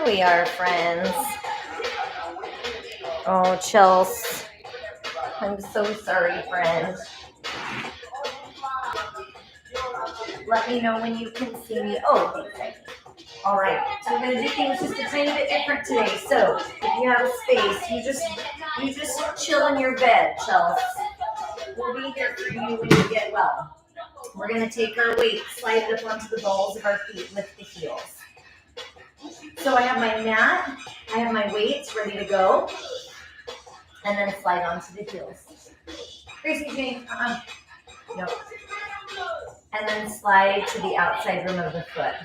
Here we are, friends. Oh, Chels. I'm so sorry, friend. Let me know when you can see me. Oh, okay. All right. So we're gonna do things just a tiny bit different today. So if you have a space, you just chill in your bed, Chels. We'll be here for you when you get well. We're gonna take our weight, slide it up onto the balls of our feet, lift the heels. So I have my mat, I have my weights ready to go, and then slide onto the heels. Gracie, Jane, no. And then slide to the outside rim of the foot.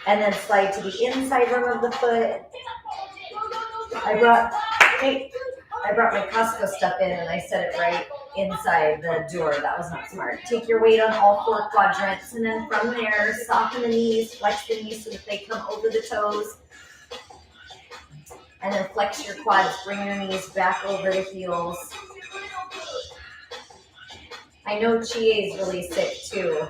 And then slide to the inside rim of the foot. I brought my Costco stuff in and I set it right inside the door. That was not smart. Take your weight on all four quadrants, and then from there, soften the knees, flex the knees so that they come over the toes. And then flex your quads, bring your knees back over the heels. I know Chie is really sick too.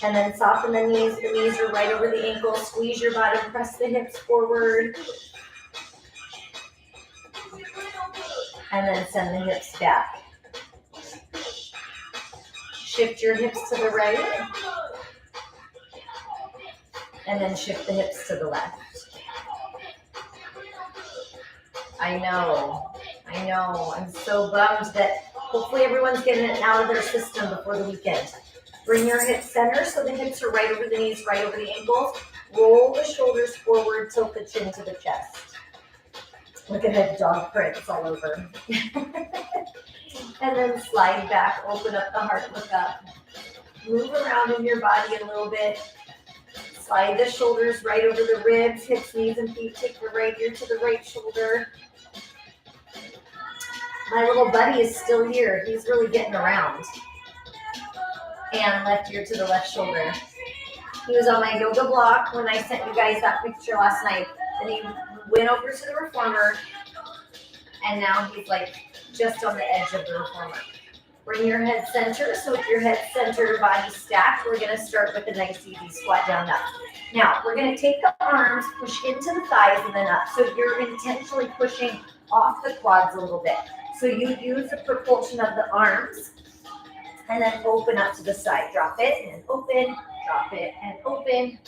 And then soften the knees are right over the ankles. Squeeze your bottom, press the hips forward. And then send the hips back. Shift your hips to the right. And then shift the hips to the left. I know. I'm so bummed that hopefully everyone's getting it out of their system before the weekend. Bring your hips center so the hips are right over the knees, right over the ankles. Roll the shoulders forward, tilt the chin to the chest. Look at that dog prints all over. And then slide back, open up the heart, look up. Move around in your body a little bit. Slide the shoulders right over the ribs, hips, knees, and feet. Take the right ear to the right shoulder. My little buddy is still here. He's really getting around. And left ear to the left shoulder. He was on my yoga block when I sent you guys that picture last night. And he went over to the reformer. And now he's like just on the edge of the reformer. Bring your head center. So with your head centered, body stacked, we're going to start with a nice easy squat down up. Now, we're going to take the arms, push into the thighs and then up. So you're intentionally pushing off the quads a little bit. So you use the propulsion of the arms and then open up to the side. Drop it and open, drop it and open.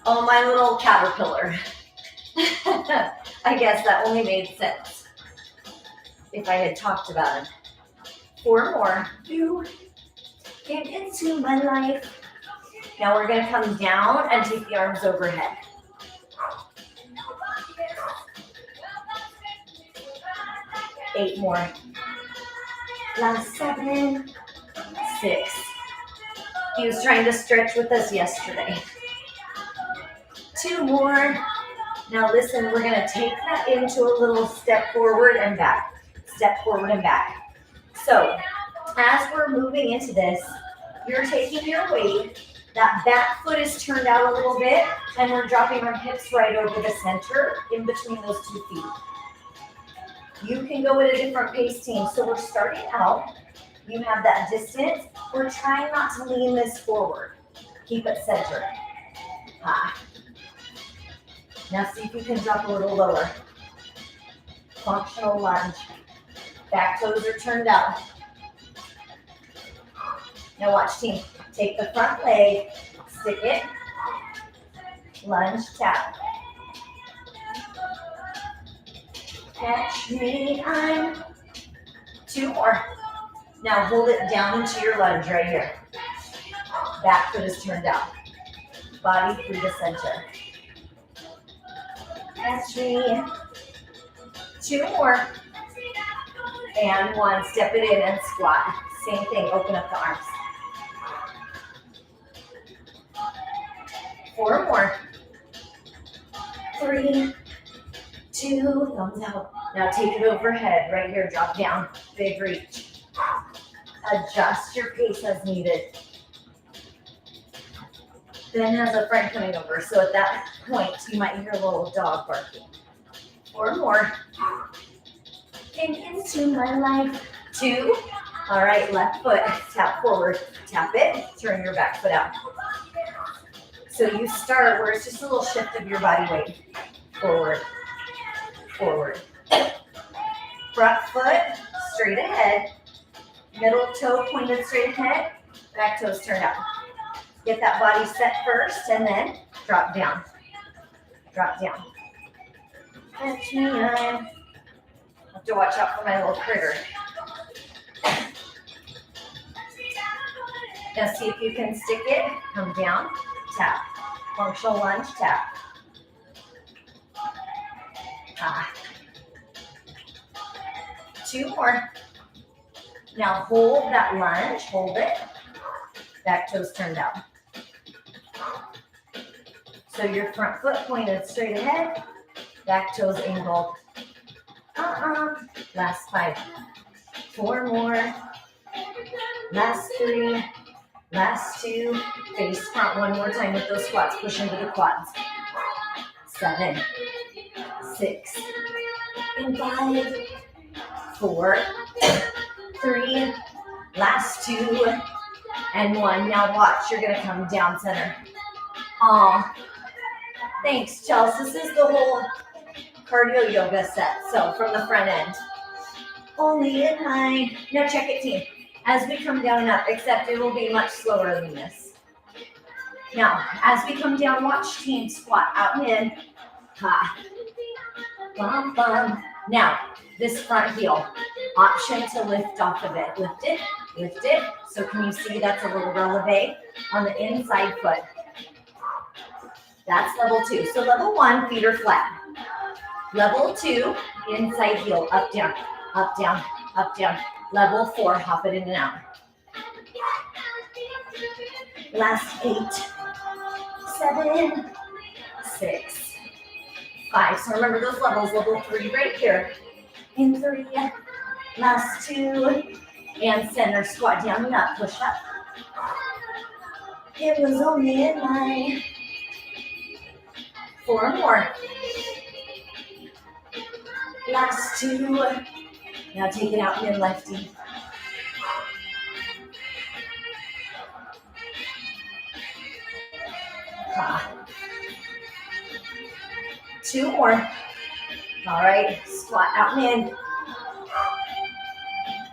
Oh, my little caterpillar. I guess that only made sense if I had talked about him. 4 more. You came into my life. Now we're going to come down and take the arms overhead. 8 more. Last 7, 6. He was trying to stretch with us yesterday. 2 more. Now listen, we're going to take that into a little step forward and back. Step forward and back. So as we're moving into this, you're taking your weight. That back foot is turned out a little bit, and we're dropping our hips right over the center in between those 2 feet. You can go at a different pace, team. So we're starting out. You have that distance. We're trying not to lean this forward. Keep it centered. Now see if you can drop a little lower. Functional lunge. Back toes are turned out. Now watch, team. Take the front leg, stick it, lunge, tap. Catch me, I'm 2 more. Now hold it down into your lunge right here. Back foot is turned out. Body through the center. Catch me. 2 more. And 1. Step it in and squat. Same thing. Open up the arms. 4 more. 3, 2. Thumbs out. Now take it overhead. Right here. Drop down. Big reach. Adjust your pace as needed. Ben has a friend coming over, so at that point, you might hear a little dog barking. 4 more. Came into my life. 2. All right, left foot, tap forward, tap it, turn your back foot out. So you start where it's just a little shift of your body weight. Forward, forward. Front foot, straight ahead. Middle toe pointed straight ahead. Back toes turned out. Get that body set first and then drop down. Drop down. Catch me up. I have to watch out for my little critter. Now see if you can stick it. Come down, tap. Functional lunge, tap. Ah. 2 more. Now hold that lunge, hold it. Back toes turned out. So your front foot pointed straight ahead, back toes angled. Last 5. 4 more. Last 3. Last 2. Face front one more time with those squats. Push into the quads. 7. 6. And 5. 4. 3. Last 2. And 1. Now watch. You're going to come down center. Aw. Thanks, Chelsea. This is the whole cardio yoga set. So from the front end. Only in line. Now check it, team. As we come down and up, except it will be much slower than this. Now, as we come down, watch team squat out and in. Ha. Bum, bum. Now, this front heel, option to lift off of it. Lift it, lift it. So can you see that's a little releve on the inside foot? That's level 2. So level 1, feet are flat. Level 2, inside heel, up, down, up, down, up, down. Level 4, hop it in and out. Last 8, 7, 6, 5. So remember those levels. Level 3 right here. In 3, last 2, and center. Squat down and up. Push up. It was only in line. 4 more. Last 2. Now take it out and in lefty. Ah. 2 more. All right, squat out and in.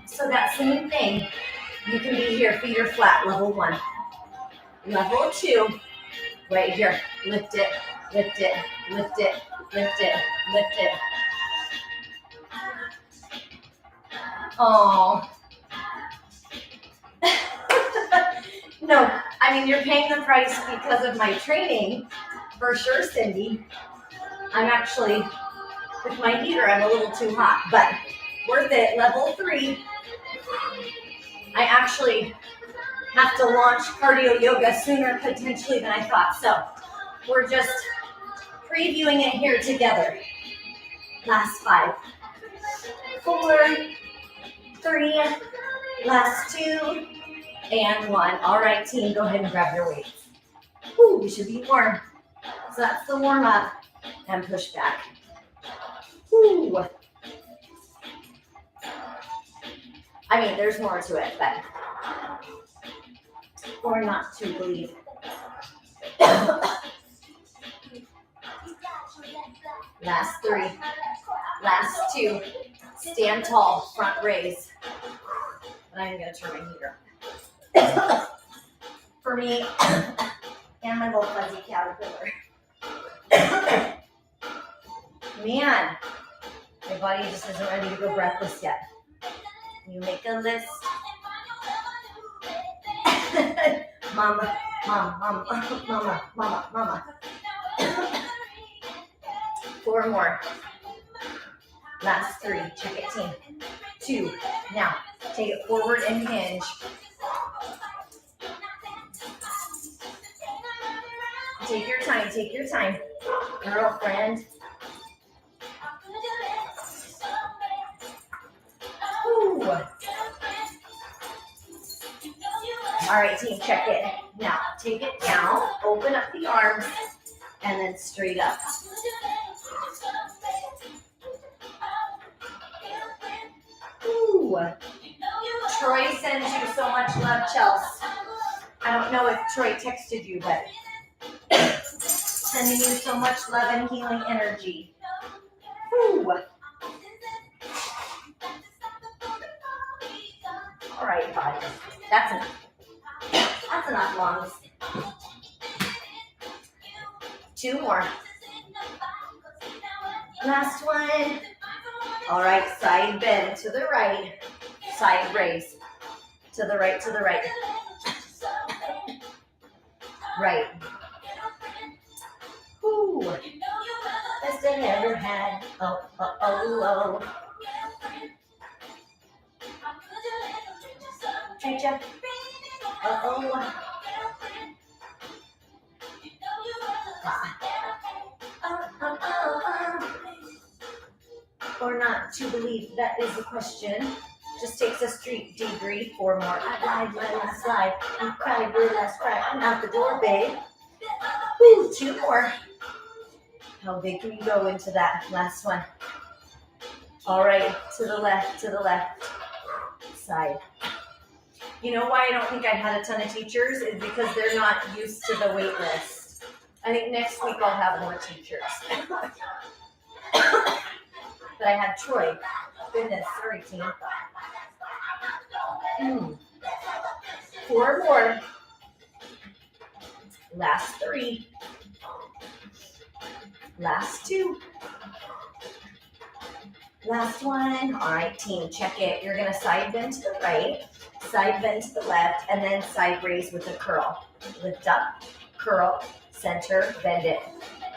So that same thing. You can be here, feet are flat, level 1. Level 2, right here. Lift it, lift it, lift it, lift it, lift it. Oh. No, I mean, you're paying the price because of my training, for sure, Cindy. I'm actually, with my heater, I'm a little too hot, but worth it. Level 3. I actually have to launch cardio yoga sooner, potentially, than I thought. So we're just previewing it here together. Last 5. 4. 3, last 2, and 1. All right, team, go ahead and grab your weights. Ooh, you should be warm. So that's the warm up, and push back. Ooh. I mean, there's more to it, but or not to believe. Last 3, last 2. Stand tall, front raise. And I'm going to turn my heater up. For me, and my little fuzzy caterpillar. Man, my body just isn't ready to go breathless yet. You make a list. Mama, mama, mama, mama, mama. 4 more. Last 3, check it, team. 2, now take it forward and hinge. Take your time, take your time, girlfriend. Ooh. All right, team, check it. Now take it down, open up the arms, and then straight up. Ooh. Troy sends you so much love, Chelsea. I don't know if Troy texted you, but sending you so much love and healing energy. Whew. All right, body. That's enough lungs. 2 more. Last one. All right, side bend to the right. Side raise. To the right, to the right. Right. Ooh. Best I ever had. Oh, oh, oh, oh. Treat ya. Uh-oh. Or not to believe, that is the question. Just takes us deep breathe. 4 more. I lied, my last slide. You cried, your last cry. I'm out the door, babe. Woo, 2 more. How big can you go into that last one? All right, to the left, side. You know why I don't think I've had a ton of teachers is because they're not used to the wait list. I think next week I'll have more teachers. But I have Troy. Goodness, sorry, team. 4 more. Last 3. Last 2. Last one. All right, team, check it. You're going to side bend to the right, side bend to the left, and then side raise with a curl. Lift up, curl, center, bend it.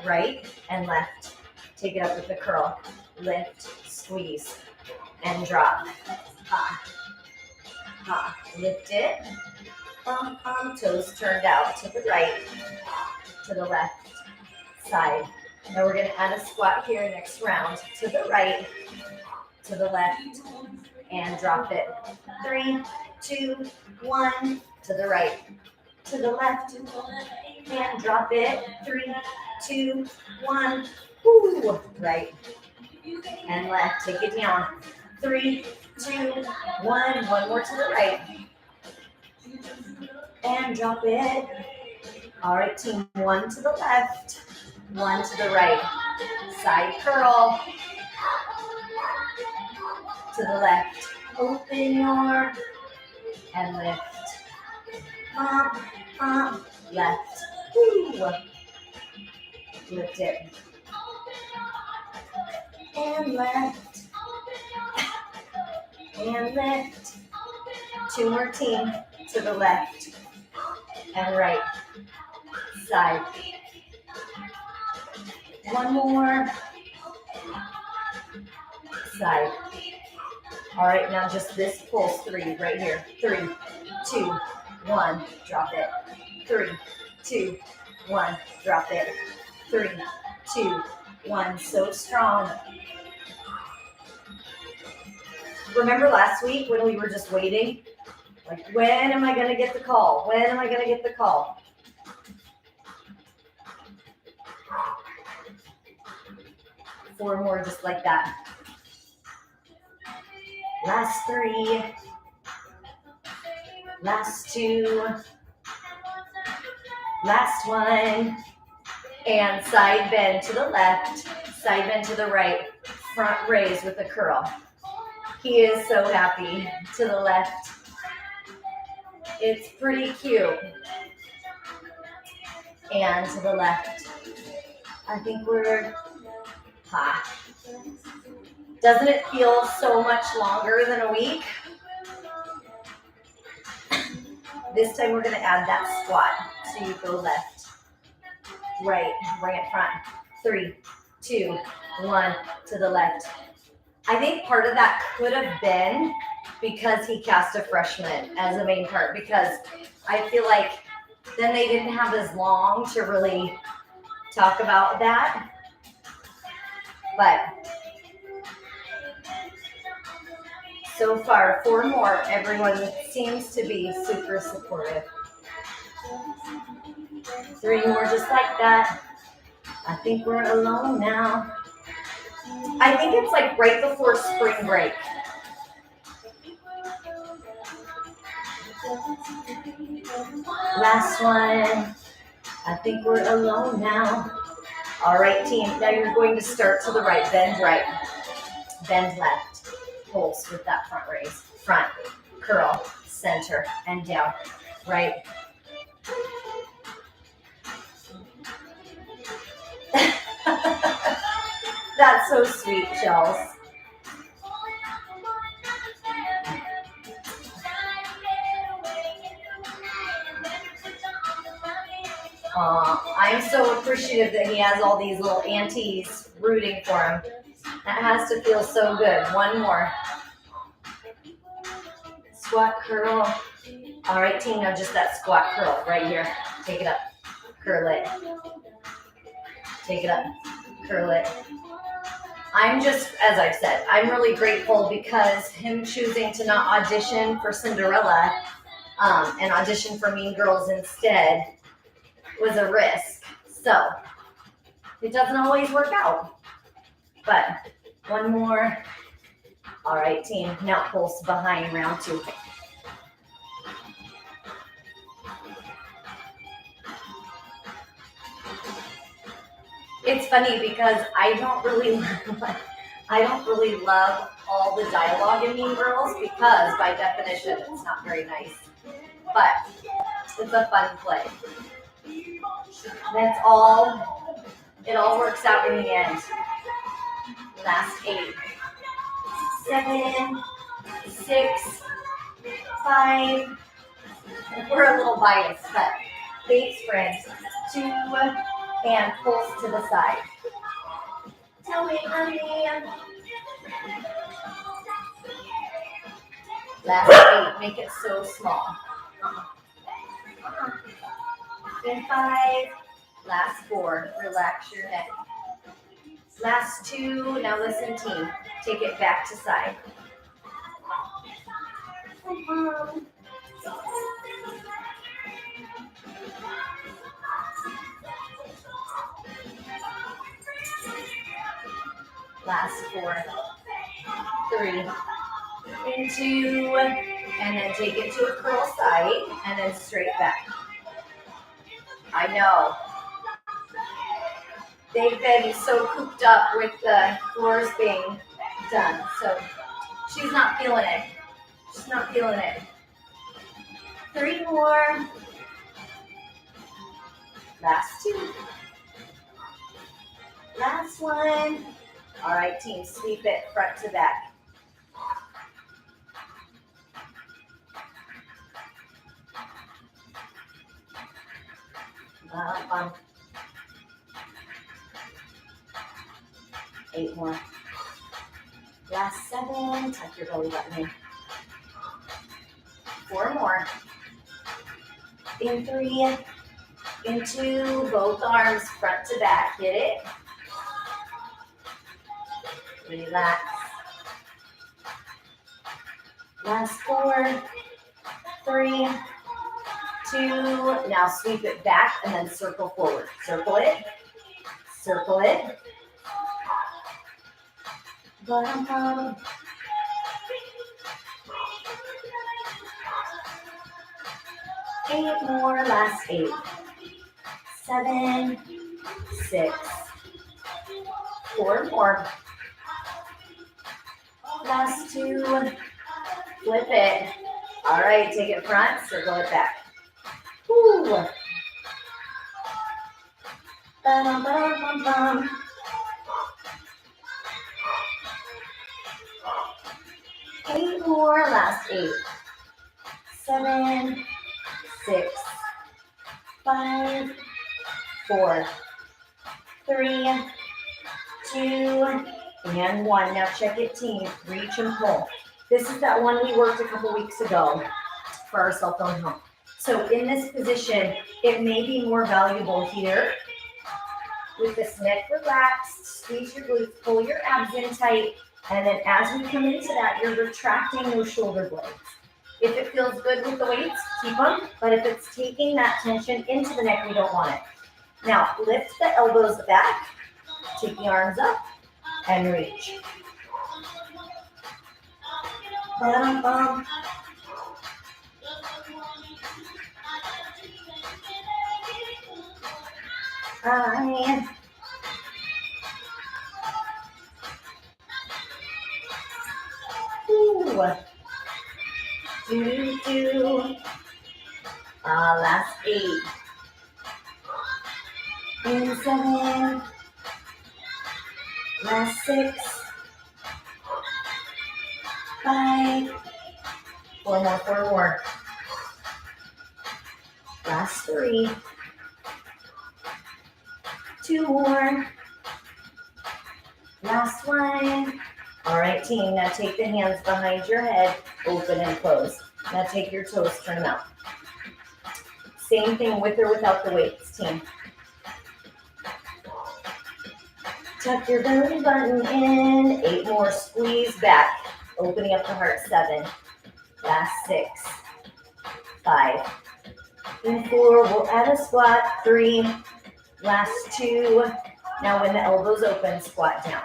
Right and left. Take it up with the curl. Lift, squeeze, and drop. Ha. Ha. Lift it. Toes turned out to the right, to the left, side. Now we're going to add a squat here next round. To the right, to the left, and drop it. 3, 2, 1. To the right, to the left, and drop it. 3, 2, 1. Woo. Right and left. Take it down. 3, 2, 1. One more to the right. And drop it. All right, team. 1 to the left. 1 to the right. Side curl. To the left. Open your and lift. Pump, left. Woo. Lift it. And left. And lift. 2 more, team. To the left. And right. Side. 1 more. Side. All right, now just this pulse. 3 right here. 3, 2, 1. Drop it. 3, 2, 1. Drop it. 3, 2, 1. So strong. Remember last week when we were just waiting? Like, when am I going to get the call? When am I going to get the call? Four more just like that. Last 3. Last 2. Last 1. And side bend to the left, side bend to the right, front raise with a curl. He is so happy. To the left. It's pretty cute. And to the left. I think we're ha. Doesn't it feel so much longer than a week? This time we're going to add that squat. So you go left, right, bring it front. 3, 2, 1 to the left. I think part of that could have been because he cast a freshman as a main part, because I feel like then they didn't have as long to really talk about that. But so far, 4 more. Everyone seems to be super supportive. 3 more just like that. I think we're alone now. I think it's like right before spring break. Last one. I think we're alone now. All right, team. Now you're going to start to the right. Bend right. Bend left. Pulse with that front raise. Front. Curl. Center. And down. Right. That's so sweet, Chels. I'm so appreciative that he has all these little aunties rooting for him. That has to feel so good. One more. Squat, curl. All right, team, now just that squat curl right here. Take it up. Curl it. Take it up. Curl it. I'm just, as I've said, I'm really grateful because him choosing to not audition for Cinderella and audition for Mean Girls instead was a risk. So it doesn't always work out. But one more. All right, team. Now pulse behind round 2. It's funny because I don't really love all the dialogue in Mean Girls because by definition it's not very nice. But it's a fun play. That's all. It all works out in the end. Last 8, 7, 6, 5. We're a little biased, but 8 sprints, 2, and pulse to the side. Tell me, honey. Last 8, make it so small. And 5, last 4, relax your neck. Last 2, now listen team, take it back to side. Last 4, 3, and 2, and then take it to a curl side, and then straight back. I know. They've been so cooped up with the floors being done, so she's not feeling it. She's not feeling it. 3 more. Last 2. Last one. All right, team, sweep it front to back. 8 more. Last 7. Tuck your belly button in. 4 more. In 3. In 2. Both arms front to back. Get it? Relax. Last 4. 3. 2. Now sweep it back and then circle forward. Circle it. Circle it. Bum. 8 more. Last 8. 7. 6. 4 more. Last 2. Flip it. All right, take it front, circle it back. Woo. Ba-dum-ba-dum-bum-bum. 8 more, last 8. 7, 6, 5, 4, 3, 2, and 1. Now check it, team. Reach and pull. This is that one we worked a couple weeks ago for our cell phone home. So in this position, it may be more valuable here with this neck relaxed, squeeze your glutes, pull your abs in tight, and then as we come into that, you're retracting those shoulder blades. If it feels good with the weights, keep them, but if it's taking that tension into the neck, we don't want it. Now, lift the elbows back, take the arms up, and reach. Bum, bum. 5. 2. Do. Last 8. In 7. Last 6. 5. 4 more, 4 more. Last 3. 2 more. Last 1. All right, team. Now take the hands behind your head, open and close. Now take your toes, turn them out. Same thing with or without the weights, team. Tuck your belly button in. 8 more. Squeeze back. Opening up the heart. 7. Last 6. 5. In 4. We'll add a squat. 3. Last 2. Now when the elbows open, squat down.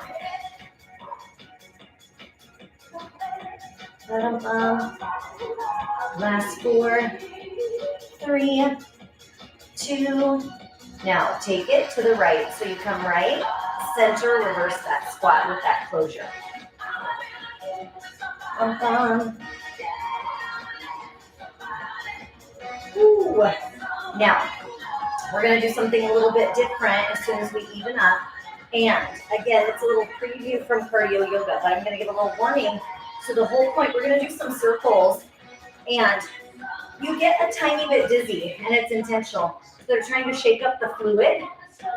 Last 4. 3. 2. Now take it to the right. So you come right, center, reverse that squat with that closure. Now, we're going to do something a little bit different as soon as we even up. And again, it's a little preview from cardio yoga, but I'm going to give a little warning. So the whole point, we're going to do some circles, and you get a tiny bit dizzy, and it's intentional. So they're trying to shake up the fluid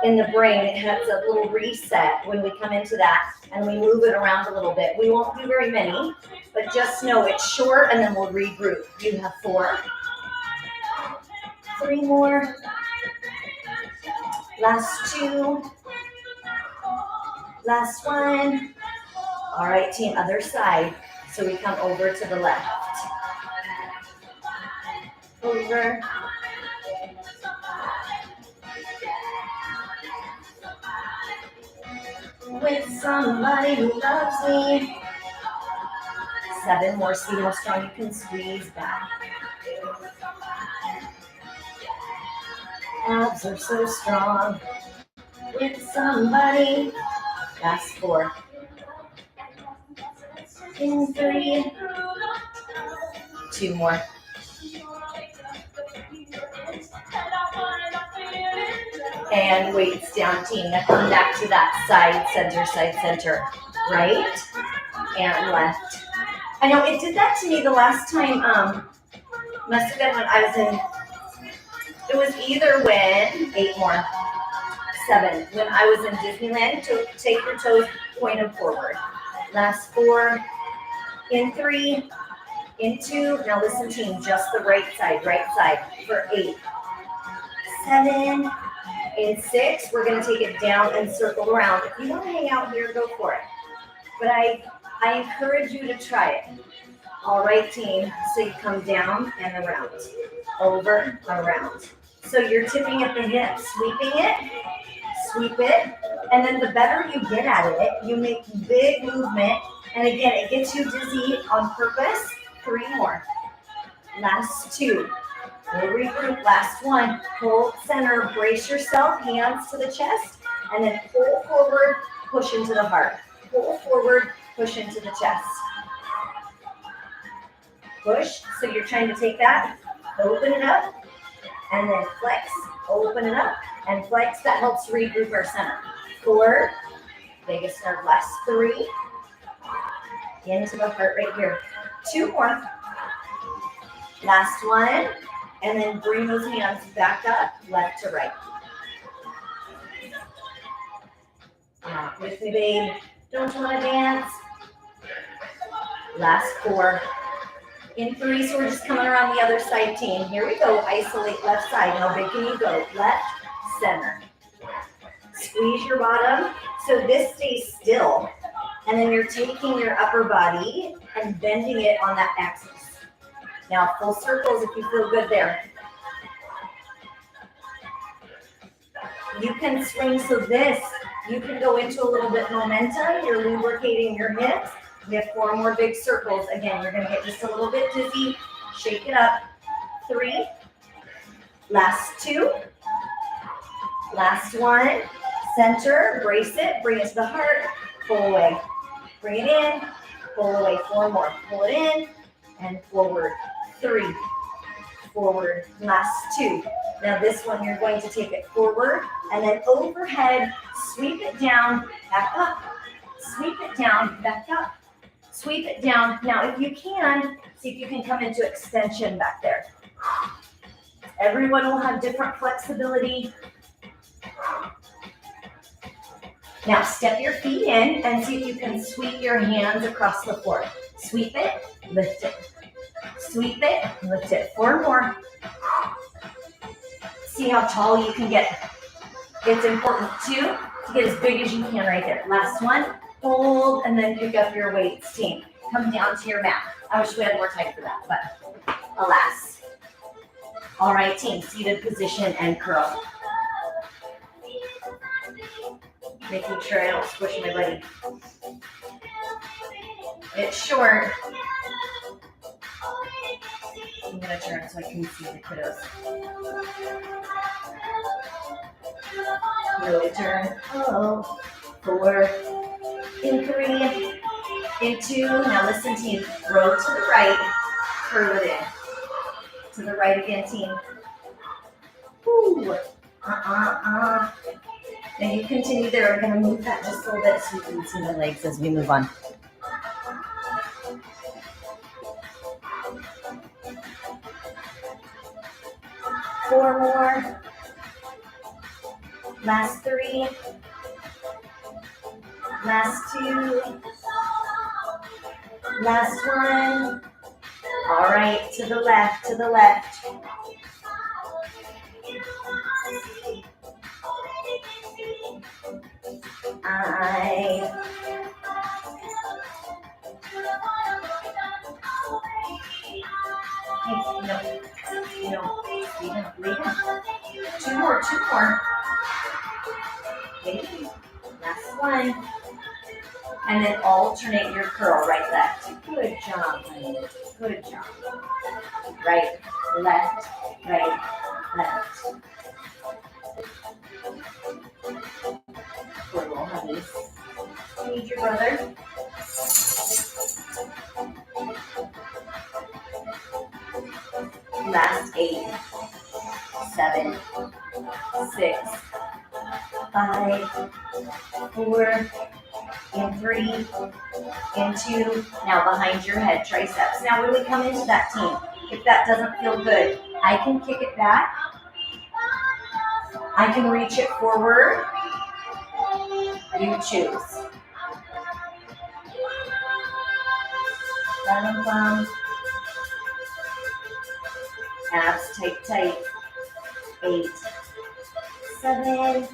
in the brain. It has a little reset when we come into that, and we move it around a little bit. We won't do very many, but just know it's short, and then we'll regroup. You have 4. 3 more. Last 2. Last 1. All right, team, other side. So we come over to the left. Over. With somebody who loves me. 7 more. See how strong you can squeeze back. Abs are so strong. With somebody. Last 4. In 3. 2 more. And weights down, team. Now come back to that side, center. Right and left. I know it did that to me the last time. Must have been when I was in. It was either when 8 more. 7. When I was in Disneyland. Take your toes, point them forward. Last 4. In 3. In 2. Now listen, team. Just the right side for 8. 7. In 6, we're going to take it down and circle around. If you want to hang out here, go for it. But I encourage you to try it. All right, team. So you come down and around. Over, around. So you're tipping at the hip, sweeping it, sweep it. And then the better you get at it, you make big movement. And again, it gets you dizzy on purpose. 3 more. Last 2. We'll regroup. Last 1. Hold center. Brace yourself. Hands to the chest. And then pull forward. Push into the heart. Pull forward. Push into the chest. Push. So you're trying to take that. Open it up. And then flex. Open it up. And flex. That helps regroup our center. 4. Biggest nerve. Last 3. Into the heart right here. 2 more. Last 1. And then bring those hands back up, left to right. With me, babe. Don't you want to dance? Last 4. In 3, so we're just coming around the other side, team. Here we go. Isolate left side. How big can you go? Left, center. Squeeze your bottom. So this stays still. And then you're taking your upper body and bending it on that axis. Now, full circles if you feel good there. You can swing, so this, you can go into a little bit momentum. You're lubricating your hips. We have 4 more big circles. Again, you're going to get just a little bit dizzy. Shake it up. 3. Last 2. Last one. Center, brace it, bring it to the heart, pull away. Bring it in, pull away. 4 more. Pull it in and forward. 3, forward. Last 2. Now this one you're going to take it forward and then overhead, sweep it down, back up. Sweep it down, back up. Sweep it down. Now if you can, see if you can come into extension back there. Everyone will have different flexibility. Now step your feet in and see if you can sweep your hands across the floor. Sweep it, lift it. Sweep it, lift it. 4 more. See how tall you can get. It's important too to get as big as you can right there. Last one, hold, and then pick up your weights, team. Come down to your mat. I wish we had more time for that, but alas. All right, team, seated position and curl. Making sure I don't squish my buddy. It's short. I'm gonna turn so I can see the kiddos. Really turn. Oh, 4, in 3, in 2. Now listen, team. Row to the right, curve it in. To the right again, team. Woo. Now you continue there. We're going to move that just a little bit so you can see my legs as we move on. Four more. Last 3. Last 2. Last 1. All right, to the left, to the left. Lay down. 2 more. Okay. Last one. And then alternate your curl, right, left. Good job, honey. Good job. Right, left, left. Poor little honeys. Need your brother. Last 8, 7, 6, 5, 4, in 3, in 2. Now behind your head, triceps. Now when we come into that, team, if that doesn't feel good, I can kick it back. I can reach it forward. You choose. Abs tight. 8, 7,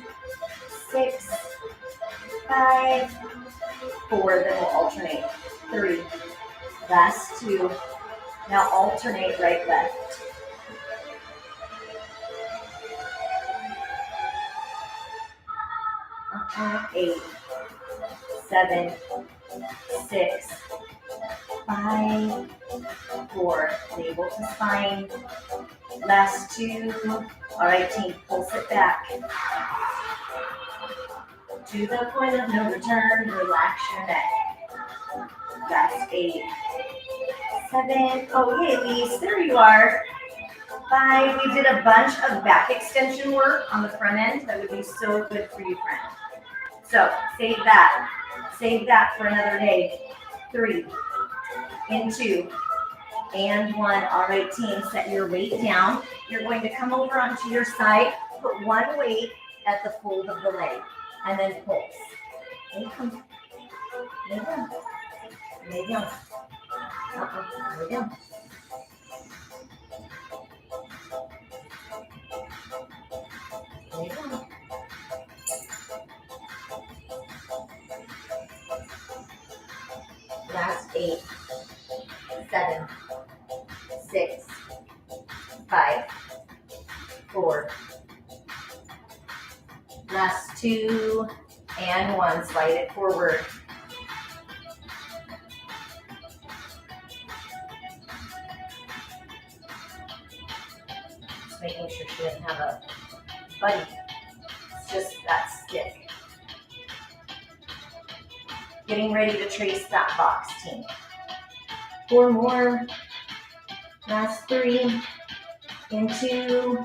6, 5, 4. Then we'll alternate. 3. Last 2. Now alternate right, left. 8, 7, 6, 5, 4. Navel to spine. Last 2. All right, team, pulse it back. To the point of no return, relax your neck. Last 8, 7. Oh, hey, Elise, there you are. 5. We did a bunch of back extension work on the front end. That would be so good for you, friend. So save that. Save that for another day. 3, in 2, and 1. All right, team, set your weight down. You're going to come over onto your side, put one weight at the fold of the leg, and then pulse. Okay, come. Lay down. Lay down. Lay down. Lay down. Last 8, 7, 6, 5, 4. Last 2 and 1. Slide it forward. Just making sure she doesn't have a buddy. just that stiff. Getting ready to trace that box, team. 4 more. Last 3. In 2.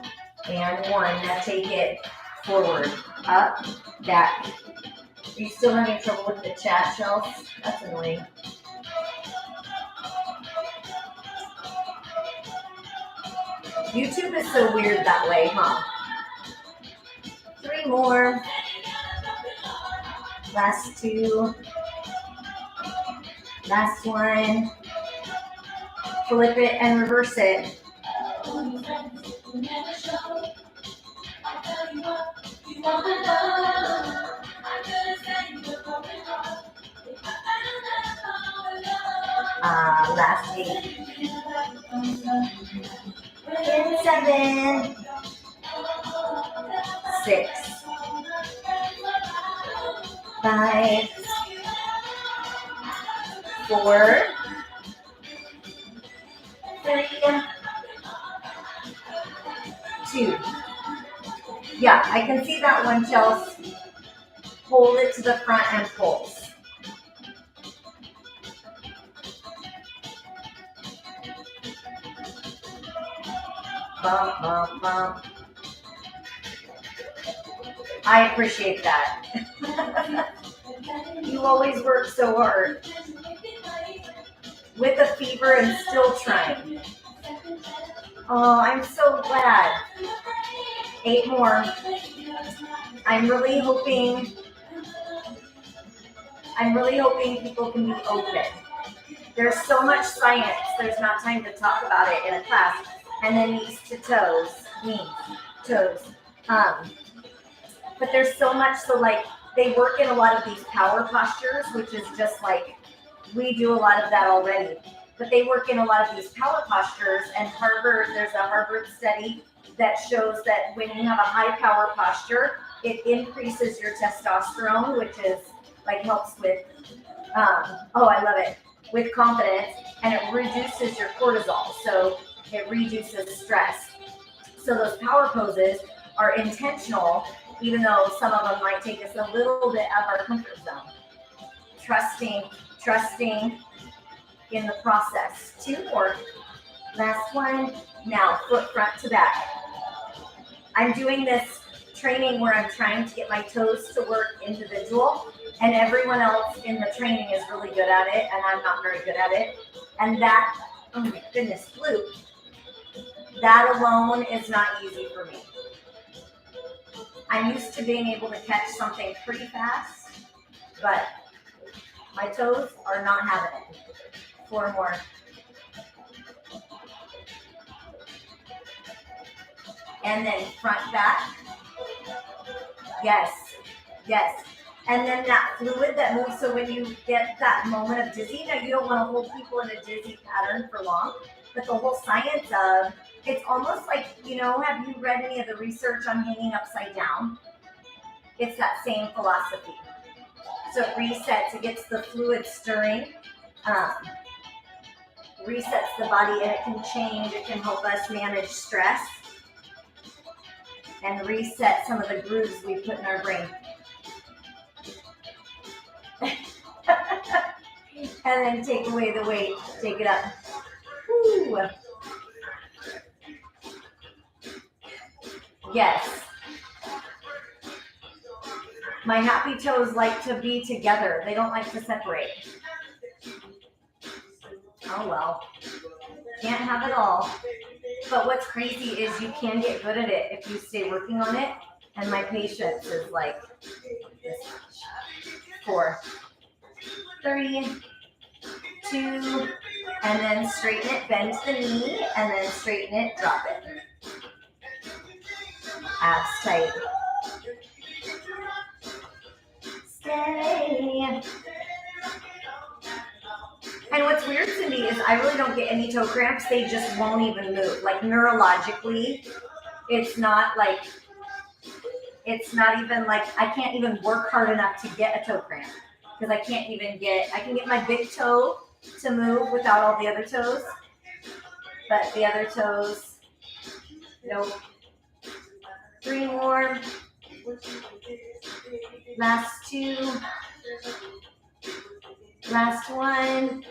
And 1. Now take it forward, up, back. Are you still having trouble with the chat, Chelsea? That's annoying. YouTube is so weird that way, huh? 3 more. Last 2. Last 1. Flip it and reverse it. Last 8. In 7. 6. 5. 4. 3. 2. Yeah, I can see that one, Chelsea. Hold it to the front and pulse. Bump, bump, bump. I appreciate that. You always work so hard. With a fever and still trying. Oh, I'm so glad. 8 more. I'm really hoping people can be open. There's so much science. There's not time to talk about it in a class. And then knees to toes, knees, toes. But there's so much. So like they work in a lot of these power postures, which is just like we do a lot of that already. But they work in a lot of these power postures. And there's a Harvard study that shows that when you have a high power posture, it increases your testosterone, which is like helps with, I love it, with confidence, and it reduces your cortisol. So it reduces stress. So those power poses are intentional, even though some of them might take us a little bit out of our comfort zone. Trusting in the process. 2 more. Last one. Now, foot front to back. I'm doing this training where I'm trying to get my toes to work individual, and everyone else in the training is really good at it, and I'm not very good at it. And that, oh my goodness, fluke. That alone is not easy for me. I'm used to being able to catch something pretty fast, but my toes are not having it. 4 more. And then front back. Yes. And then that fluid that moves, so when you get that moment of dizzy, now you don't want to hold people in a dizzy pattern for long, but the whole science of, it's almost like, have you read any of the research on hanging upside down? It's that same philosophy. So it resets, it gets the fluid stirring, resets the body, and it can change, it can help us manage stress and reset some of the grooves we put in our brain. And then take away the weight, take it up. Woo. Yes. My happy toes like to be together. They don't like to separate. Oh well. Can't have it all. But what's crazy is you can get good at it if you stay working on it. And my patience is like this much. 4, 3, 2, and then straighten it, bend the knee, and then straighten it, drop it. Abs tight. Stay. And what's weird to me is I really don't get any toe cramps. They just won't even move. Like neurologically, it's not even like I can't even work hard enough to get a toe cramp. Because I can get my big toe to move without all the other toes. But the other toes, nope. 3 more. Last two. Last one.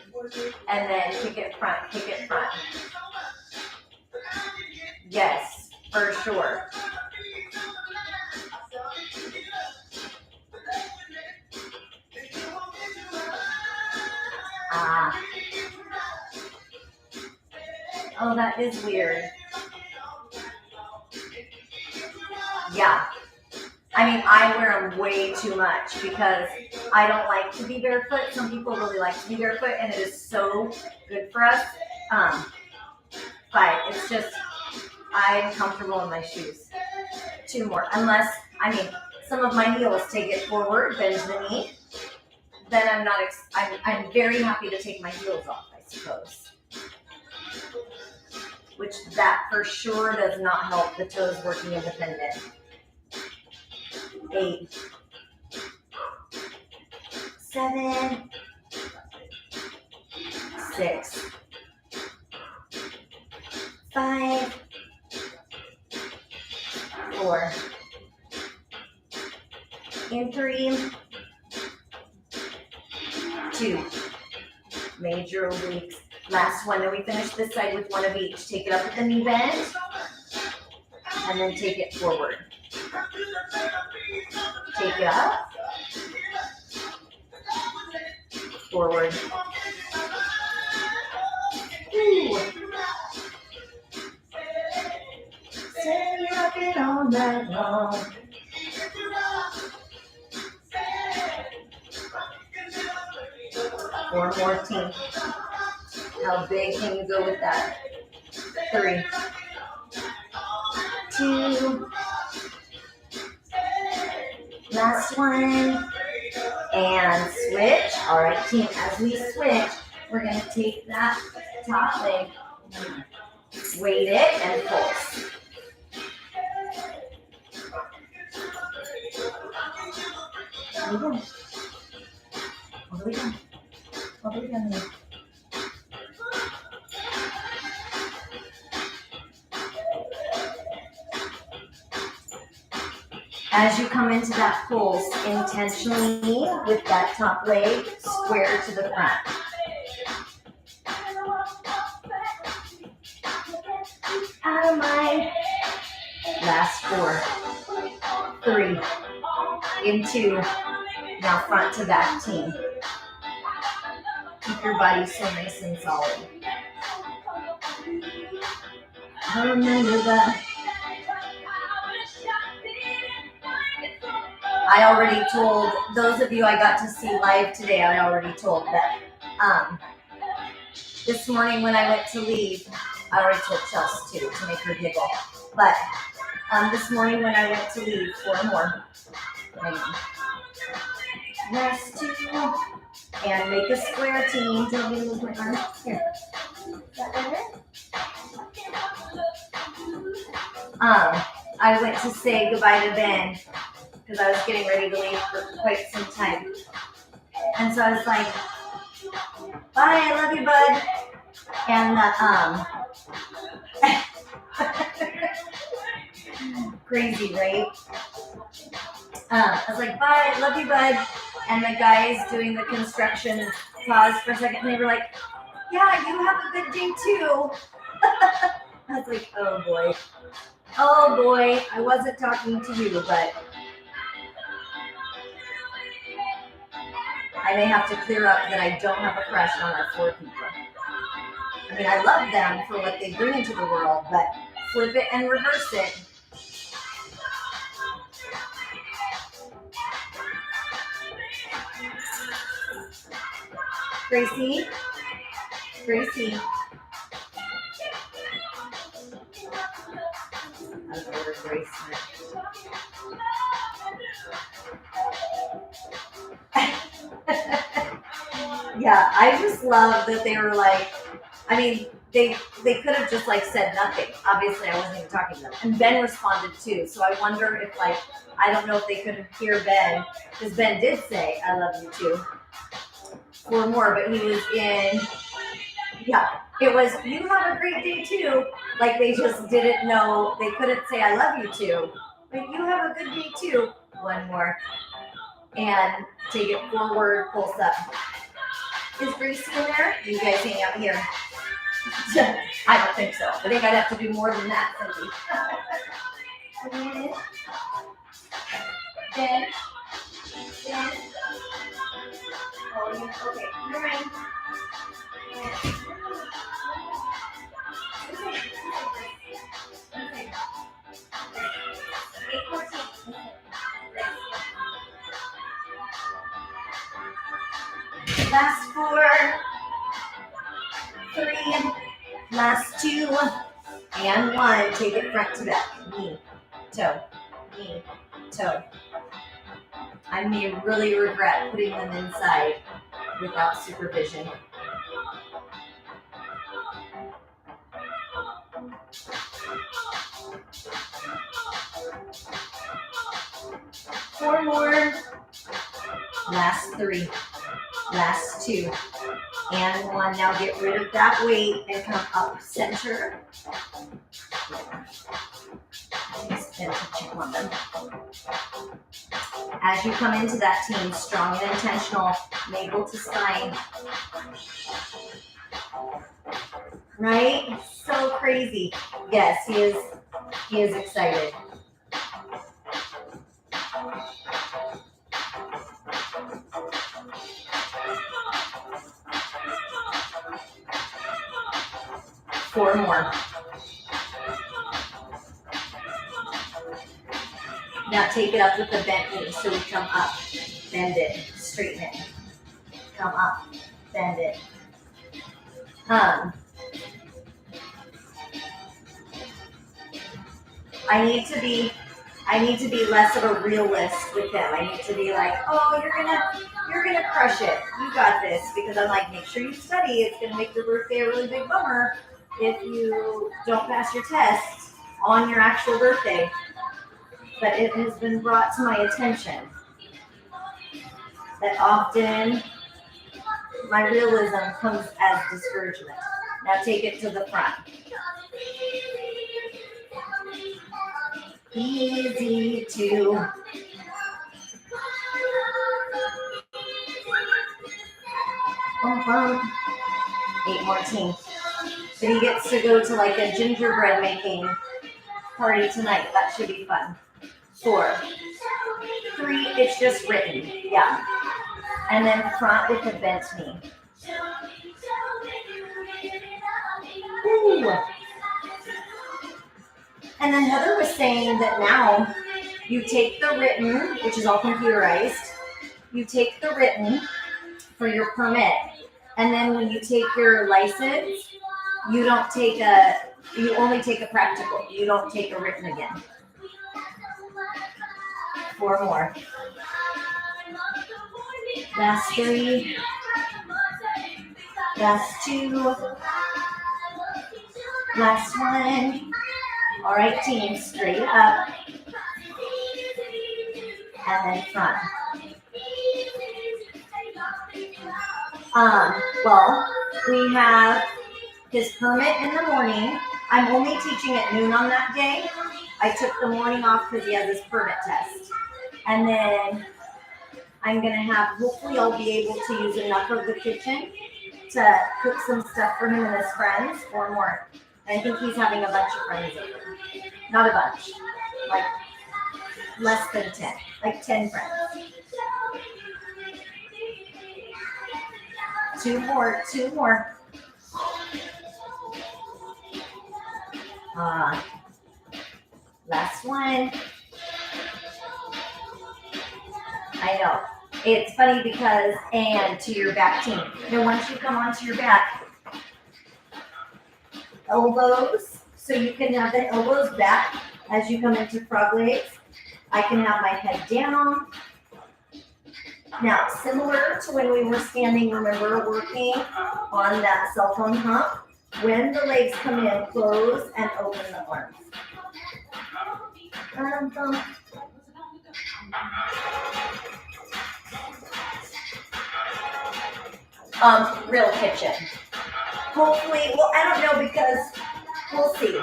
And then kick it front, kick it front. Yes, for sure. Ah. Oh, that is weird. Yeah. I mean, I wear them way too much because I don't like to be barefoot. Some people really like to be barefoot, and it is so good for us. But it's just, I'm comfortable in my shoes. Two more. Unless, I mean, some of my heels take it forward, bend the knee. Then I'm not, I'm very happy to take my heels off, I suppose. Which that for sure does not help the toes working independent. 8, 7, 6, 5, 4, and 3, 2. Major obliques. Last one. Then we finish this side with one of each. Take it up at the knee bend, and then take it forward. Take it up, forward. Ooh. Stay rocking all night long. Four more, team. How big can you go with that? 3, 2. Last one. And switch. All right, team, as we switch, we're going to take that top leg, weight it, and pulse. What do we do? What do we do? As you come into that pulse, intentionally with that top leg square to the front. Out of mind. Last 4, 3, in 2. Now front to back, team. Keep your body so nice and solid. I remember that. I already told those of you I got to see live today, I already told that this morning when I went to leave, I already told Chelsea too, to make her giggle. But this morning when I went to leave, 4 more. Last 2. And make a square, team. Tell me to move my arm. Here. Is that better? I went to say goodbye to Ben because I was getting ready to leave for quite some time. And so I was like, bye, I love you, bud. And crazy, right? I was like, bye, I love you, bud. And the guys doing the construction paused for a second and they were like, yeah, you have a good day too. I was like, oh boy. Oh boy, I wasn't talking to you, but I may have to clear up that I don't have a crush on our 4 people. I mean, I love them for what they bring into the world, but flip it and reverse it. Gracie. Gracie. I'll go to Grace. Yeah, I just love that they were like, I mean, they could have just like said nothing. Obviously, I wasn't even talking to them. And Ben responded too. So I wonder if like, I don't know if they could hear Ben, because Ben did say, I love you too. 4 more, but he was in, yeah, it was, you have a great day too. Like they just didn't know, they couldn't say I love you too. But you have a good day too. One more. And take it forward, pulse up. Is Gracie in there? You guys hang out here. I don't think so. I think I'd have to do more than that, Cindy. Then. Oh, yeah. Okay. Never mind. Last 4, 3, last 2, and 1. Take it front to back. Knee, toe, knee, toe. I may really regret putting them inside without supervision. Four more. Last 3. Last 2. And 1. Now get rid of that weight and come up center. As you come into that team, strong and intentional, navel to spine. Right? So crazy. Yes, he is excited. Four more. Now take it up with the bent knee. So we come up, bend it, straighten it. Come up, bend it. I need to be less of a realist with him. I need to be like, oh, you're gonna crush it. You got this. Because I'm like, make sure you study. It's gonna make your birthday a really big bummer if you don't pass your test on your actual birthday. But it has been brought to my attention that often my realism comes as discouragement. Now take it to the front. Easy to bump, bump. 8 more teams. But he gets to go to like a gingerbread making party tonight. That should be fun. 4, 3, it's just written. Yeah. And then front with the bent knee. Ooh. And then Heather was saying that now you take the written, which is all computerized, you take the written for your permit, and then when you take your license, you only take a practical. You don't take a written again. 4 more. Last 3. Last 2. Last 1. All right, team, straight up. And then front. Well, we have his permit in the morning. I'm only teaching at noon on that day. I took the morning off because he has his permit test. And then I'm going to hopefully I'll be able to use enough of the kitchen to cook some stuff for him and his friends or more. And I think he's having a bunch of friends over. Not a bunch, like less than 10, like 10 friends. 2 more. Last 1. I know. It's funny because, and to your back team. Now once you come onto your back, elbows, so you can have the elbows back as you come into frog legs. I can have my head down. Now, similar to when we were standing, remember, working on that cell phone hump, when the legs come in, close and open the arms. Real kitchen. Hopefully, well, I don't know because we'll see.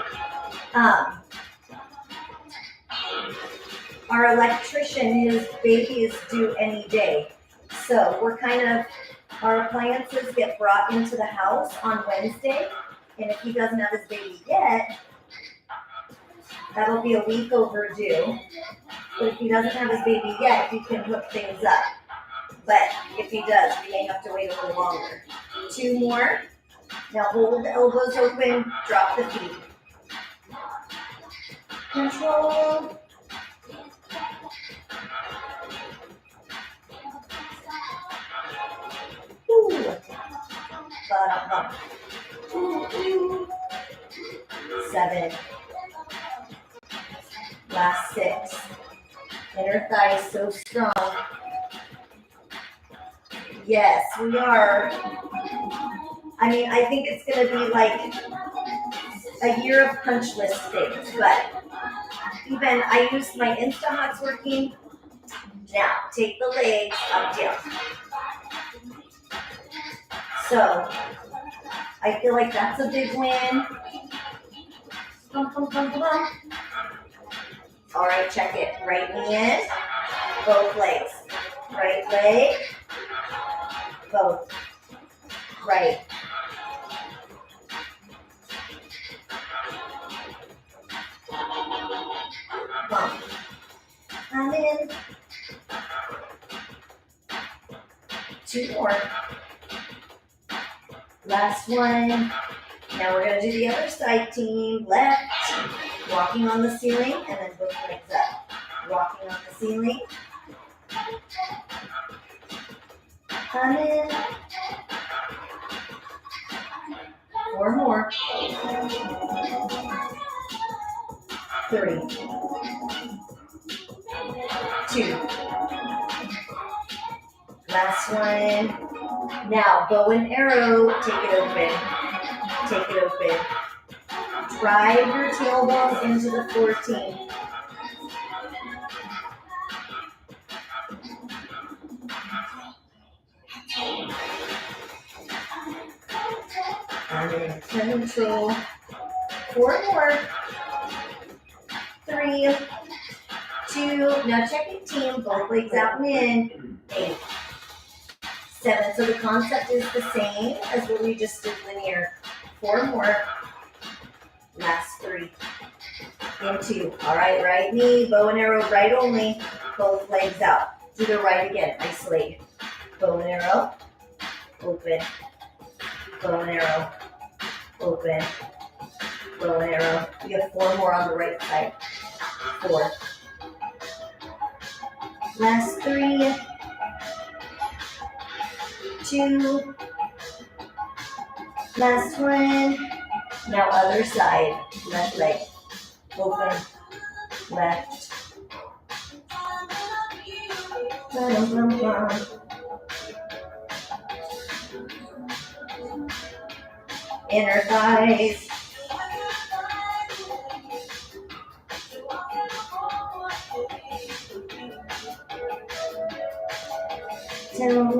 our electrician, his baby is due any day. So we're our appliances get brought into the house on Wednesday. And if he doesn't have his baby yet, that'll be a week overdue. But if he doesn't have his baby yet, he can hook things up. But if he does, we may have to wait a little longer. 2 more. Now hold the elbows open, drop the feet. Control. Ooh. Bottom up. Ooh. 7. Last 6. Inner thigh is so strong. Yes, we are. I mean, I think it's going to be like a year of punch list things, but even I used my Instahots working. Now, take the legs up, down. So, I feel like that's a big win. Bum, bum, bum, bum. All right, check it. Right knee in, both legs. Right leg, both. Right. Bump. And in. 2 more. Last one. Now we're going to do the other side, team. Left. Walking on the ceiling, and then both legs up. Walking on the ceiling. Come in. 4 more. 3. 2. Last one. Now, bow and arrow. Take it open. Take it open. Drive your tailbone into the 14. And in control. 4 more. 3, 2. Now check it, team. Both legs out and in. 8. 7. So the concept is the same as what we just did linear. 4 more. Last 3. In 2. All right, right knee, bow and arrow, right only. Both legs out. Do the right again. Isolate. Bow and arrow. Open. Bow and arrow. Open. Bow and arrow. You have 4 more on the right side. 4. Last 3. 2. Last one. Now other side. Left leg. Open. Left. Inner thighs. Tell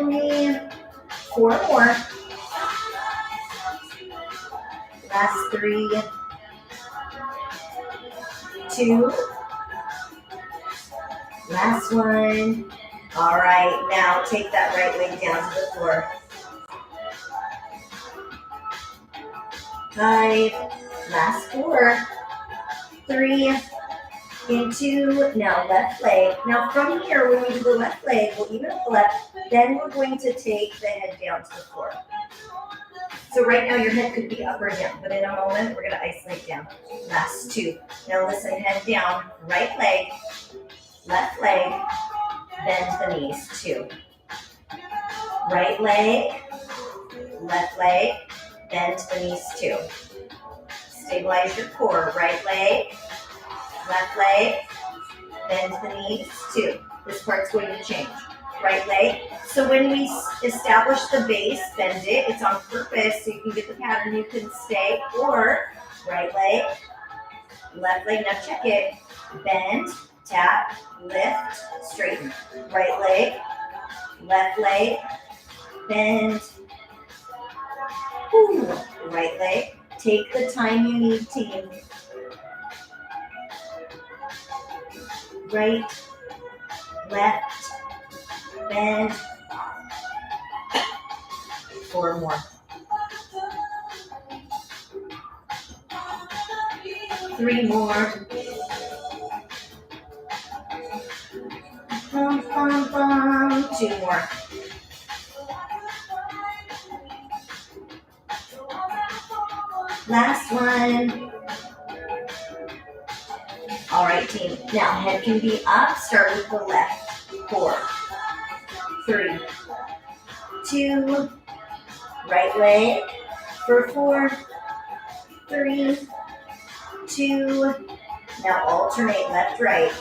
me. 4 more. Last 3. 2. Last one. All right, now take that right leg down to the floor. 5. Last 4. 3. In 2. Now left leg. Now from here, when we do the left leg, we'll even up the left. Then we're going to take the head down to the floor. So right now your head could be up or down, but in a moment we're going to isolate down. Last 2. Now listen, head down, right leg, left leg, bend the knees. 2. Right leg, left leg, bend the knees. 2. Stabilize your core. Right leg, left leg, bend the knees. 2. This part's going to change. Right leg. So when we establish the base, bend it. It's on purpose so you can get the pattern. You can stay. Or right leg, left leg. Now check it. Bend, tap, lift, straighten. Right leg, left leg, bend. Ooh. Right leg. Take the time you need, team. right, left, bend. 4 more. 3 more. Bum, bum, bum. 2 more. Last one. All right, team. Now, head can be up. Start with the left. 4, 3, 2. Right leg for 4, 3, 2. Now alternate left, right.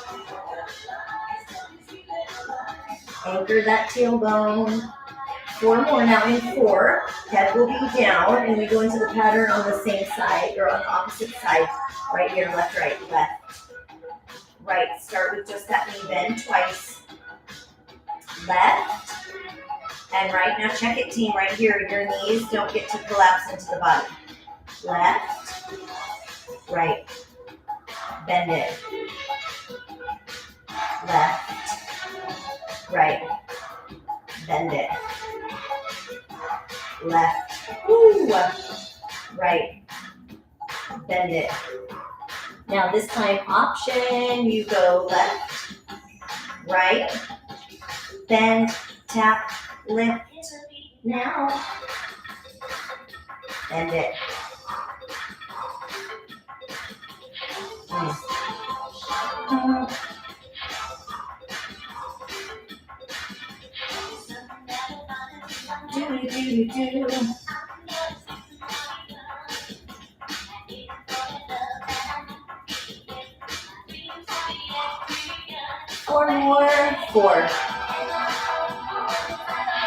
Anchor that tailbone. 4 more. Now in 4, head will be down, and we go into the pattern on the same side or on the opposite side. Right here, left, right, left, right. Start with just that knee bend twice. Left and right. Now check it, team. Right here, your knees don't get to collapse into the body. Left, right, bend it. Left, right, bend it. Left, woo, right, bend it. Now this time option, you go left, right, bend, tap, lift. Now, bend it. Do. 4 more. 4.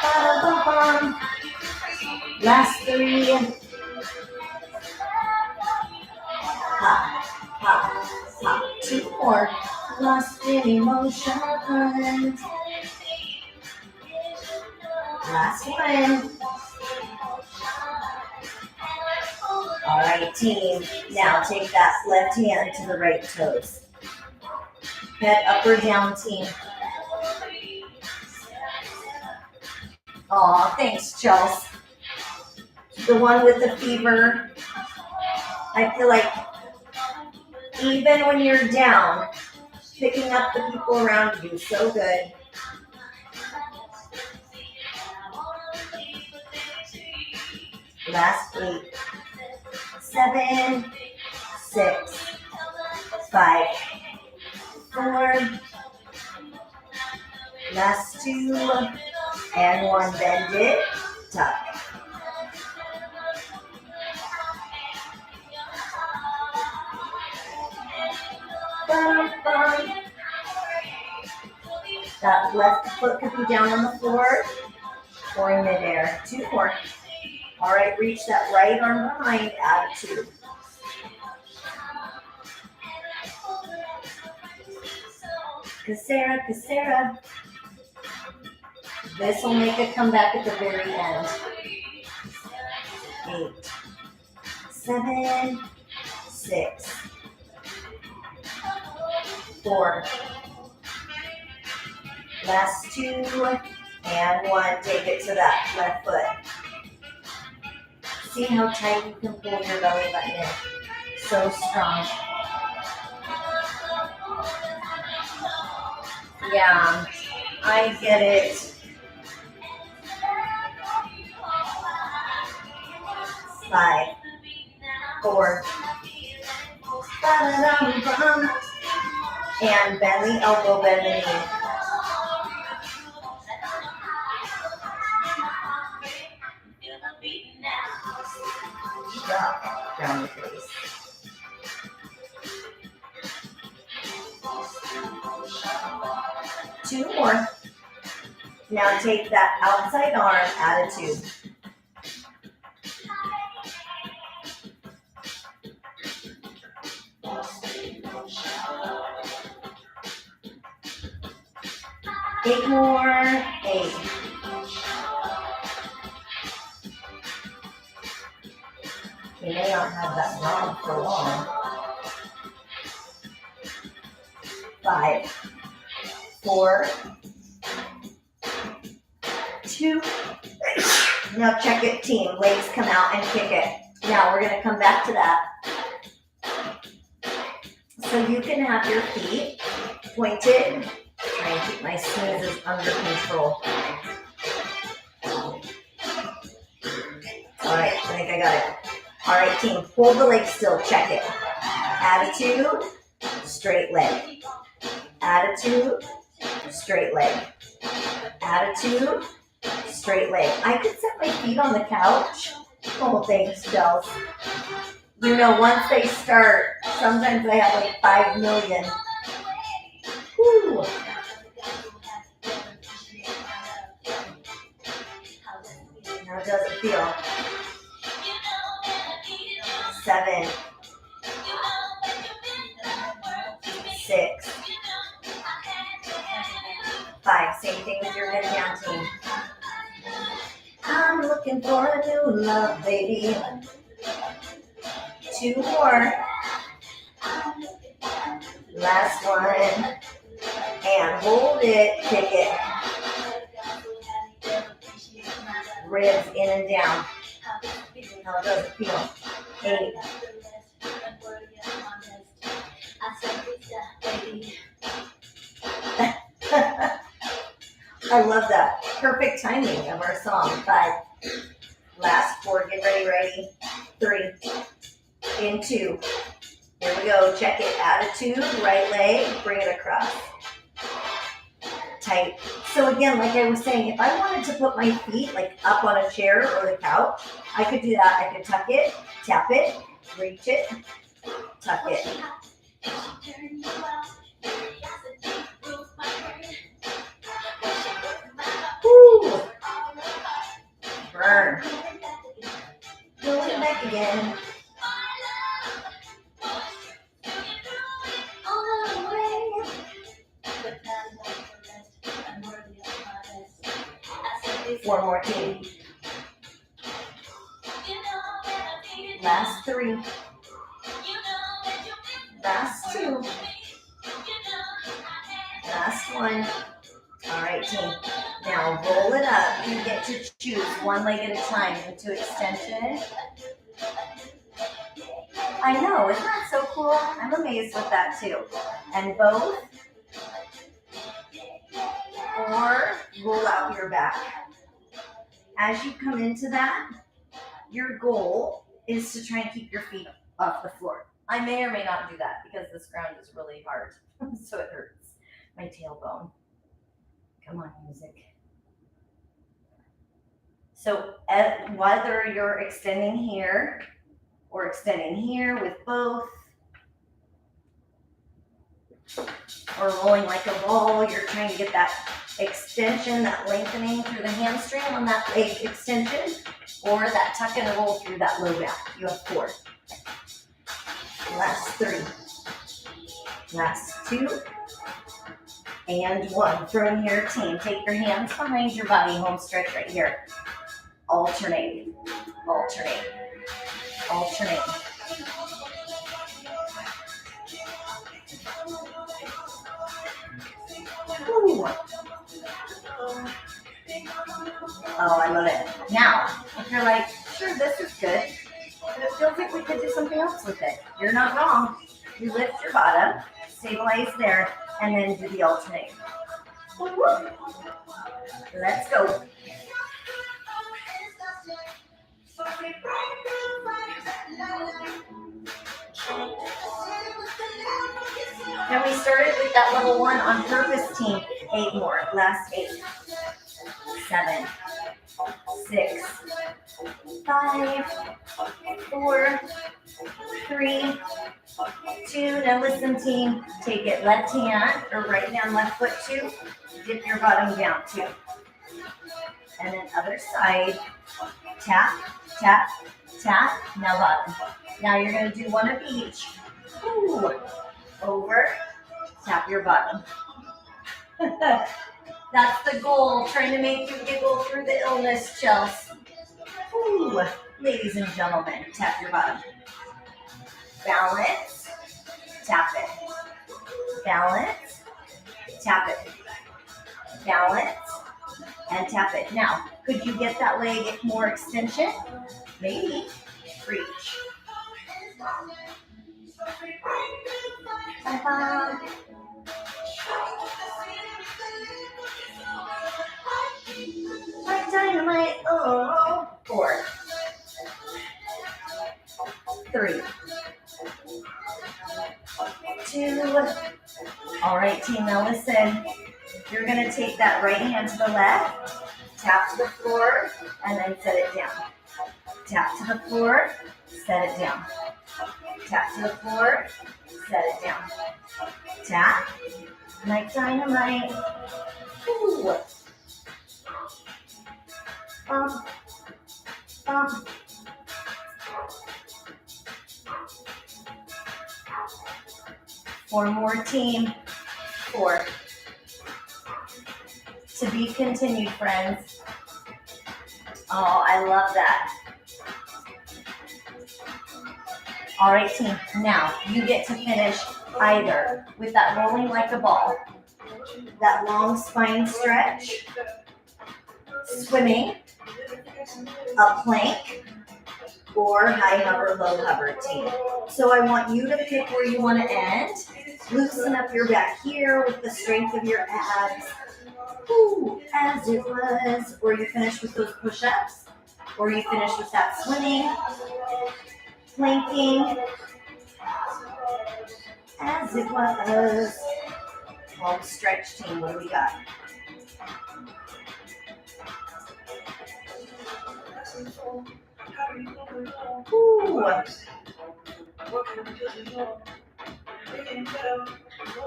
Ba-da-ba-bum. Last 3. Hop, hop, hop. 2 more. Lost in emotion. Last one. All right, team. Now take that left hand to the right toes. Head up or down, team. Aw, thanks, Chels. The one with the fever. I feel like even when you're down, picking up the people around you, so good. Last 8, 7, 6, 5, 4. Last 2 and 1. Bend it. Tuck. Bum, bum. That left foot could be down on the floor or in midair. 2 more. All right, reach that right arm behind, attitude. Casera, Casera. This will make a comeback at the very end. 8, 7, 6, 4. Last 2 and 1. Take it to that left foot. See how tight you can pull your belly button in. So strong. Yeah, I get it. 5, 4. And bend the elbow, bend the knee. Drop down the face. Two more. Now take that outside arm attitude. Eight more. 8. You may not have that knob for long. 5, 4, 2. Now check it, team. Legs come out and kick it. Now we're going to come back to that. So you can have your feet pointed. Try and keep my sneezes under control. All right, I think I got it. All right, team, hold the leg still. Check it. Attitude, straight leg. Attitude, straight leg. Attitude, straight leg. I could set my feet on the couch. Oh, thanks, Chels. You know, once they start, sometimes I have like 5 million. Whew. How does it feel? 7, 6, 5. Same thing with your head down, team. I'm looking for a new love, baby. 2 more. Last one. And hold it, kick it. Ribs in and down. How does it feel? 8. I love that. Perfect timing of our song. 5. Last 4. Get ready. 3. In 2. Here we go. Check it. Attitude. Right leg. Bring it across. Tight. So again, like I was saying, if I wanted to put my feet like up on a chair or the couch, I could do that. I could tuck it, tap it, reach it, tuck it. Woo. Burn. Pull it back again. Four more, team. Last 3. Last 2. Last 1. All right, team. Now roll it up. You get to choose one leg at a time into extension. I know, isn't that so cool? I'm amazed with that too. And both. Or roll out your back. As you come into that, your goal is to try and keep your feet off the floor. I may or may not do that because this ground is really hard, so it hurts my tailbone. Come on, music. So whether you're extending here or extending here with both, or rolling like a ball, you're trying to get that extension, that lengthening through the hamstring on that leg extension, or that tuck and roll through that low back. You have 4. Last 3. Last 2. And 1. From here, team. Take your hands behind your body, home stretch right here. Alternate. Alternate. Alternate. Ooh. Oh, I love it. Now, if you're like, sure, this is good, but it feels like we could do something else with it. You're not wrong. You lift your bottom, stabilize there, and then do the alternate. Let's go. Now we started with that level 1 on purpose, team. 8 more. Last 8. 7. 6. 5. 4. 3. 2. Now listen, team. Take it left hand or right hand, left foot 2. Dip your bottom down 2. And then other side. Tap, tap, tap. Now bottom. Now you're going to do 1 of each. Ooh. Over. Tap your bottom. That's the goal. Trying to make you giggle through the illness, Chelsea. Ooh. Ladies and gentlemen, tap your bottom. Balance. Tap it. Balance. Tap it. Balance and tap it. Now, could you get that leg more extension? Maybe. Reach. Like dynamite. Oh. 4, 3, 2. All right, team, now listen. You're going to take that right hand to the left, tap to the floor, and then set it down. Tap to the floor, set it down. Tap to the floor, set it down. Tap, like dynamite. Ooh. Bump, bump. Four more, team. 4. To be continued, friends. Oh, I love that. All right, team. Now, you get to finish either with that rolling like a ball, that long spine stretch, swimming, a plank, or high hover, low hover, team. So I want you to pick where you want to end. Loosen up your back here with the strength of your abs. Ooh, as it was. Or you finish with those push-ups. Or you finish with that swimming, planking. As it was. Long stretch, team. What do we got? Ooh.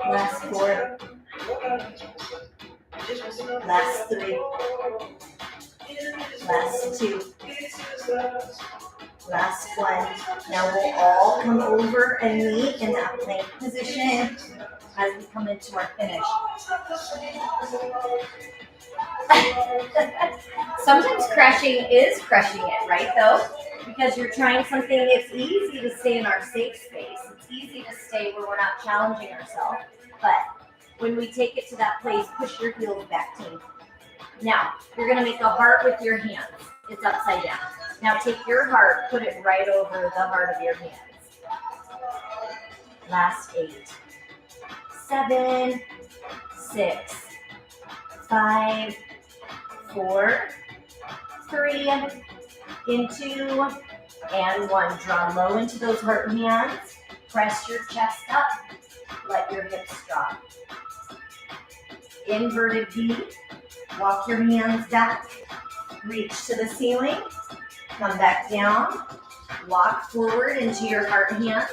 Last 4. Last 3. Last 2. Last 1. Now we'll all come over and meet in that plank position as we come into our finish. Sometimes crashing is crushing it, right though? Because you're trying something, it's easy to stay in our safe space. It's easy to stay where we're not challenging ourselves. But when we take it to that place, push your heels back, team. Now, you're going to make a heart with your hands. It's upside down. Now take your heart, put it right over the heart of your hands. Last 8. 7, 6, 5, 4, 3, in 2, and 1. Draw low into those heart hands. Press your chest up. Let your hips drop. Inverted V. Walk your hands back. Reach to the ceiling. Come back down. Walk forward into your heart hands.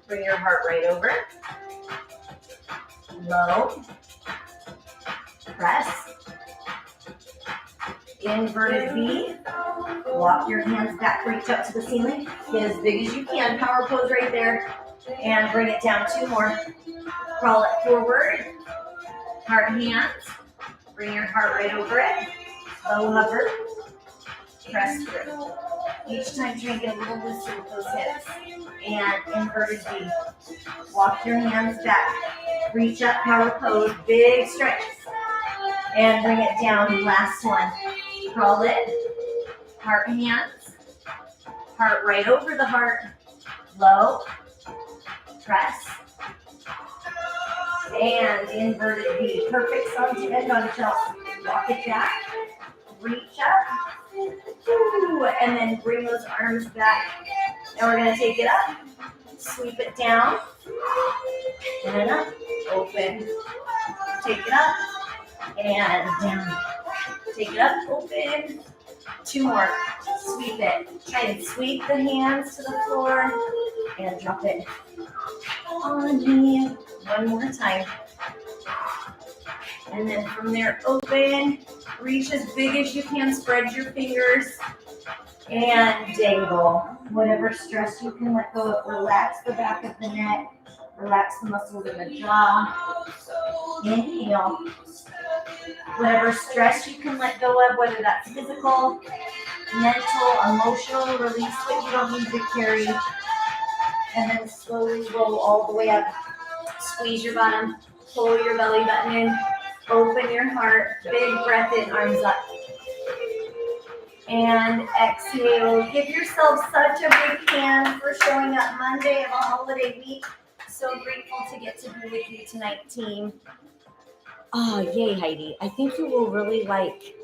Bring your heart right over. Low. Press. Inverted V. Walk your hands back. Reach up to the ceiling. Get as big as you can. Power pose right there. And bring it down. 2 more. Crawl it forward. Heart hands. Bring your heart right over it. Low hover. Press through. Each time try and get a little looser with those hips. And inverted V. Walk your hands back. Reach up, power pose. Big stretch. And bring it down. Last one. Crawl it. Heart hands. Heart right over the heart. Low. Press. And inverted V. Perfect song to end on, y'all. Walk it back. Reach up. Ooh, and then bring those arms back. Now we're going to take it up. Sweep it down. And up. Open. Take it up. And down. Take it up. Open. 2 more. Sweep it. Try and sweep the hands to the floor. And drop it on me. 1 more time. And then from there, open. Reach as big as you can. Spread your fingers. And dangle. Whatever stress you can let go of. Relax the back of the neck. Relax the muscles in the jaw. Inhale. Whatever stress you can let go of, whether that's physical, mental, emotional, release what you don't need to carry. And then slowly roll all the way up. Squeeze your bottom. Pull your belly button in. Open your heart. Big breath in, arms up. And exhale. Give yourself such a big hand for showing up Monday of a holiday week. So grateful to get to be with you tonight, team. Oh, yay, Heidi. I think you will really like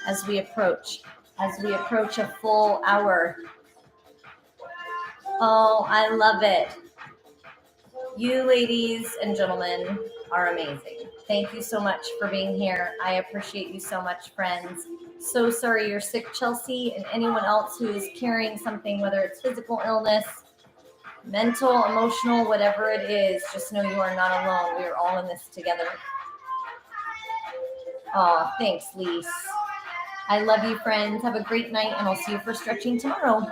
as we approach a full hour. Oh, I love it. You ladies and gentlemen are amazing. Thank you so much for being here. I appreciate you so much, friends. So sorry you're sick, Chelsea, and anyone else who is carrying something, whether it's physical illness, mental, emotional, whatever it is, just know you are not alone. We are all in this together. Oh, thanks, Lise. I love you, friends. Have a great night, and I'll see you for stretching tomorrow.